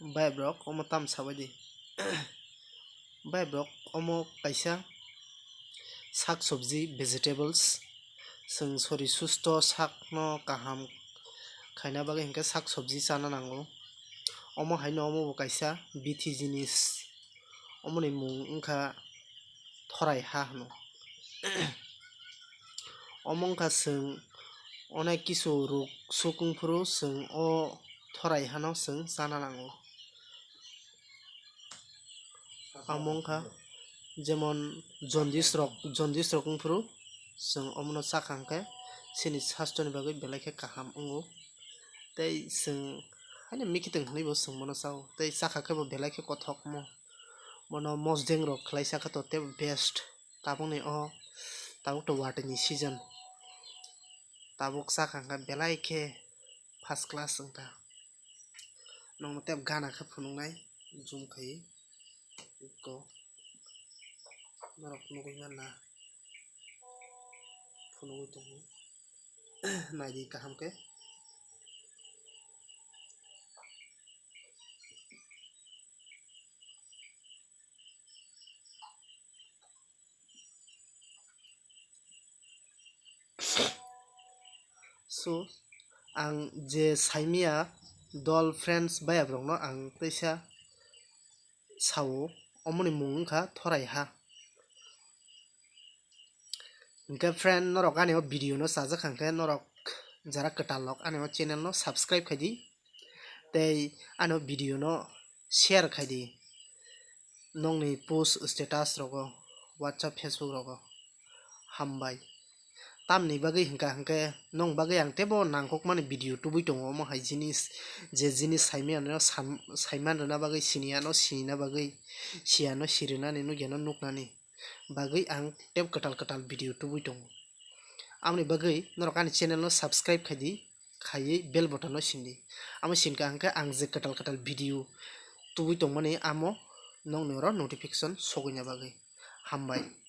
Bai brok omo tam sabadi bai brok omo kaisa sak sabji vegetables sung sori susto sak no kaham khaina bagui hingke sak sabji chana nango omo haino omo bo kaisa bithi jinis omoni mung wngkha thorai ha hino omo wngkha sung onek kisu rok sukungfru sung o thorai ha no sung chana nango amo wngkha jemon jaundice rok wngfru sung omono chakha hingke chini sasto ni bagui belai khe kaham ongo tei sung haino mikitwng hinui bo sung mano chao tei chakha khe bo belai khe kothok mo mono mosdeng rok khlaisa khe to tebo best tabukni o tabuk to watui ni season tabuk chakha hingke belai khe first class wngkha nongno tebo gana khe phunuknai zoom khaiui iko norok nugui manna phunugui tongo naidi kaham khe so ang je saimia dol friends bayap rok no ang teisa sao omoni mung wngkha thorai ha hingke friend norok gani o video no chajakha hingke norok jara kwtal rok ani o channel no subscribe khai di tei ani o video no share khai di nongni post status rogo whatsapp facebook rogo hambai tamni bagui hingke nong bagui ang tebo nangkukmani video tubui tongo omo hai jinis je jinis saimia no saimanrwna bagui siniya no sinina bagui siya no sirinani nugya no nuknani bagui ang tebo kwtal video tubui tongo amoni bagui norok ani channel no subscribe khai di khaiui bell button no sindi amo sinka hingke ang je kwtal video tubui tongmani amo nongni oro notification sogui na bagui hambai।